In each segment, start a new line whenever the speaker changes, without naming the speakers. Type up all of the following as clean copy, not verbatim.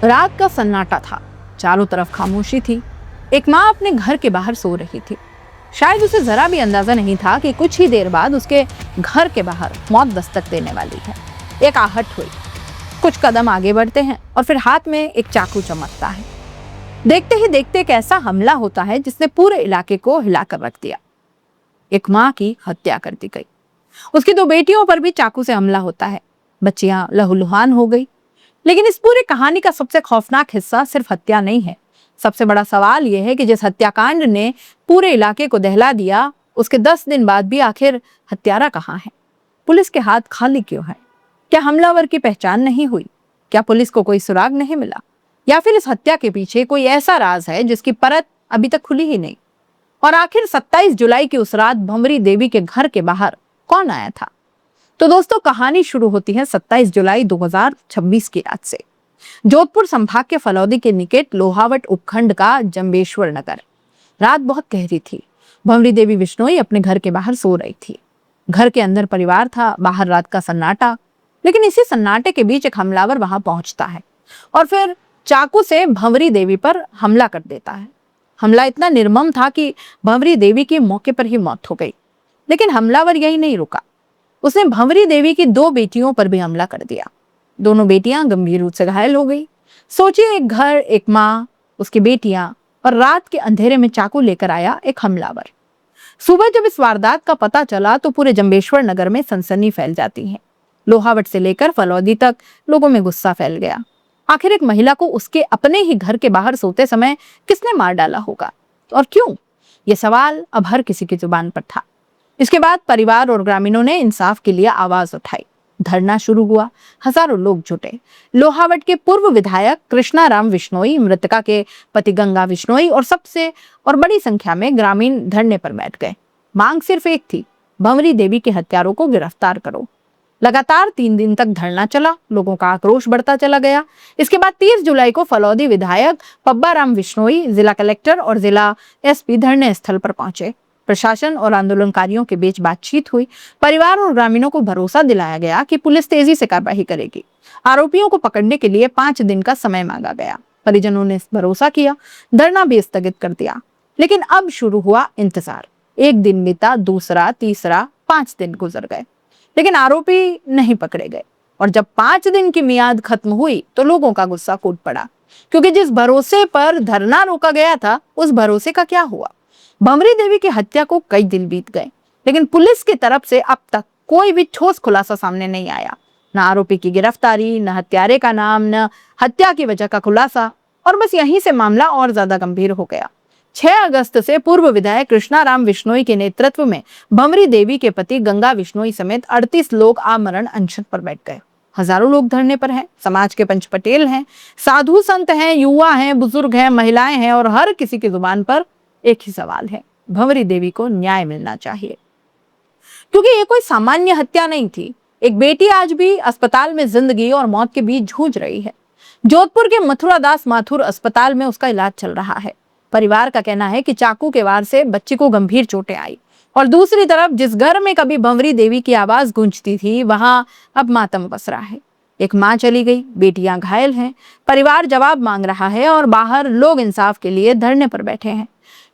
रात का सन्नाटा था, चारों तरफ खामोशी थी। एक माँ अपने घर के बाहर सो रही थी। शायद उसे जरा भी अंदाजा नहीं था कि कुछ ही देर बाद उसके घर के बाहर मौत दस्तक देने वाली है। एक आहट हुई, कुछ कदम आगे बढ़ते हैं और फिर हाथ में एक चाकू चमकता है। देखते ही देखते एक ऐसा हमला होता है जिसने पूरे इलाके को हिलाकर रख दिया। एक माँ की हत्या कर दी गई। उसकी 2 बेटियों पर भी चाकू से हमला होता है। बच्चियां लहूलुहान हो गई। लेकिन इस पूरी कहानी का सबसे खौफनाक हिस्सा सिर्फ हत्या नहीं है। सबसे बड़ा सवाल यह है कि जिस हत्याकांड ने पूरे इलाके को दहला दिया, उसके 10 दिन बाद भी आखिर हत्यारा कहाँ है? पुलिस के हाथ खाली क्यों है? क्या हमलावर की पहचान नहीं हुई? क्या पुलिस को कोई सुराग नहीं मिला? या फिर इस हत्या के पीछे कोई ऐसा राज है जिसकी परत अभी तक खुली ही नहीं? और आखिर 27 जुलाई की उस रात भंवरी देवी के घर के बाहर कौन आया था? तो दोस्तों, कहानी शुरू होती है 27 जुलाई 2026 की रात से। जोधपुर संभाग के फलौदी के निकट लोहावट उपखंड का जंबेश्वर नगर। रात बहुत गहरी थी। भंवरी देवी बिश्नोई अपने घर के बाहर सो रही थी। घर के अंदर परिवार था, बाहर रात का सन्नाटा। लेकिन इसी सन्नाटे के बीच एक हमलावर वहां पहुंचता है और फिर चाकू से भंवरी देवी पर हमला कर देता है। हमला इतना निर्मम था कि भंवरी देवी की मौके पर ही मौत हो गई। लेकिन हमलावर यही नहीं रुका, उसने भंवरी देवी की 2 बेटियों पर भी हमला कर दिया। दोनों बेटियां गंभीर रूप से घायल हो गई। सोचिए, एक घर, एक माँ, उसकी बेटियां और रात के अंधेरे में चाकू लेकर आया एक हमलावर। सुबह जब इस वारदात का पता चला तो पूरे जंबेश्वर नगर में सनसनी फैल जाती है। लोहावट से लेकर फलौदी तक लोगों में गुस्सा फैल गया। आखिर एक महिला को उसके अपने ही घर के बाहर सोते समय किसने मार डाला होगा और क्यों? ये सवाल अब हर किसी की जुबान पर था। इसके बाद परिवार और ग्रामीणों ने इंसाफ के लिए आवाज उठाई। धरना शुरू हुआ। हजारों लोग जुटे। लोहावट के पूर्व विधायक कृष्णा राम विश्नोई, मृतका के पति गंगा विश्नोई और बड़ी संख्या में ग्रामीण धरने पर बैठ गए। मांग सिर्फ एक थी, भंवरी देवी के हत्यारों को गिरफ्तार करो। लगातार 3 दिन तक धरना चला। लोगों का आक्रोश बढ़ता चला गया। इसके बाद 30 जुलाई को फलौदी विधायक पब्बा राम विश्नोई, जिला कलेक्टर और जिला एसपी धरने स्थल पर पहुंचे। प्रशासन और आंदोलनकारियों के बीच बातचीत हुई। परिवार और ग्रामीणों को भरोसा दिलाया गया कि पुलिस तेजी से कार्रवाई करेगी। आरोपियों को पकड़ने के लिए 5 दिन का समय मांगा गया। परिजनों ने भरोसा किया। धरना भी स्थगित कर दिया। लेकिन अब शुरू हुआ इंतजार। 1 दिन बीता, दूसरा, तीसरा, 5 दिन गुजर गए, लेकिन आरोपी नहीं पकड़े गए। और जब 5 दिन की मियाद खत्म हुई तो लोगों का गुस्सा फूट पड़ा, क्योंकि जिस भरोसे पर धरना रोका गया था, उस भरोसे का क्या हुआ? भंवरी देवी की हत्या को कई दिन बीत गए, लेकिन पुलिस की तरफ से अब तक कोई भी ठोस खुलासा सामने नहीं आया। न आरोपी की गिरफ्तारी, न हत्यारे का नाम, न हत्या की वजह का खुलासा। और बस यहीं से मामला और ज्यादा गंभीर हो गया। 6 अगस्त से पूर्व विधायक कृष्णा राम विश्नोई के नेतृत्व में भंवरी देवी के पति गंगा विश्नोई समेत 38 लोग आमरण अनशन पर बैठ गए। हजारों लोग धरने पर हैं। समाज के पंच पटेल हैं, साधु संत हैं, युवा हैं, बुजुर्ग हैं, महिलाएं हैं और हर किसी की जुबान पर एक ही सवाल है, भंवरी देवी को न्याय मिलना चाहिए। क्योंकि ये कोई सामान्य हत्या नहीं थी। एक बेटी आज भी अस्पताल में जिंदगी और मौत के बीच जूझ रही है। जोधपुर के मथुरा दास माथुर अस्पताल में उसका इलाज चल रहा है। परिवार का कहना है कि चाकू के वार से बच्ची को गंभीर चोटें आई। और दूसरी तरफ जिस घर में कभी भंवरी देवी की आवाज गूंजती थी, वहां अब मातम बस रहा है। एक माँ चली गई, बेटियां घायल हैं, परिवार जवाब मांग रहा है और बाहर लोग इंसाफ के लिए धरने पर बैठे हैं।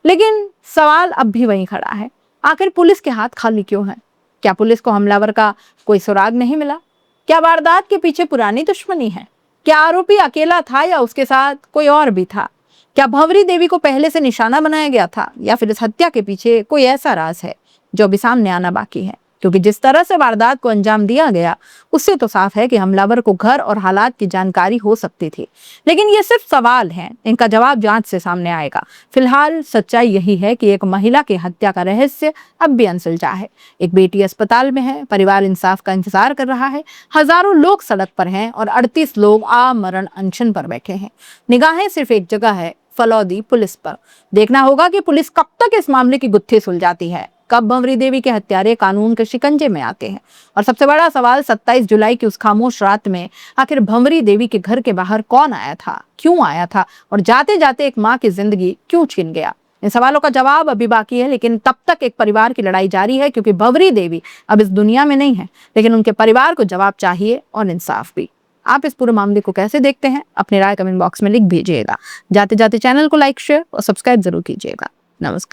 लेकिन सवाल अब भी वहीं खड़ा है, आखिर पुलिस के हाथ खाली क्यों हैं? क्या पुलिस को हमलावर का कोई सुराग नहीं मिला? क्या वारदात के पीछे पुरानी दुश्मनी है? क्या आरोपी अकेला था या उसके साथ कोई और भी था? क्या भंवरी देवी को पहले से निशाना बनाया गया था या फिर इस हत्या के पीछे कोई ऐसा राज है जो अभी सामने आना बाकी है? क्योंकि जिस तरह से वारदात को अंजाम दिया गया, उससे तो साफ है कि हमलावर को घर और हालात की जानकारी हो सकती थी। लेकिन ये सिर्फ सवाल हैं, इनका जवाब जांच से सामने आएगा। फिलहाल सच्चाई यही है कि एक महिला की हत्या का रहस्य अब भी अनसुलझा है। एक बेटी अस्पताल में है, परिवार इंसाफ का इंतजार कर रहा है, हजारों लोग सड़क पर हैं और 38 लोग आमरण अनशन पर बैठे हैं। निगाहें सिर्फ एक जगह है, फलौदी पुलिस पर। देखना होगा कि पुलिस कब तक इस मामले की गुत्थी सुलझाती है, कब भंवरी देवी के हत्यारे कानून के शिकंजे में आते हैं। और सबसे बड़ा सवाल, 27 जुलाई की उस खामोश रात में आखिर भंवरी देवी के घर के बाहर कौन आया था, क्यों आया था और जाते जाते एक माँ की जिंदगी क्यों छीन गया? इन सवालों का जवाब अभी बाकी है, लेकिन तब तक एक परिवार की लड़ाई जारी है, क्योंकि भंवरी देवी अब इस दुनिया में नहीं है, लेकिन उनके परिवार को जवाब चाहिए और इंसाफ भी। आप इस पूरे मामले को कैसे देखते हैं, अपनी राय कमेंट बॉक्स में लिख भेजिएगा। जाते जाते चैनल को लाइक, शेयर और सब्सक्राइब जरूर कीजिएगा। नमस्कार।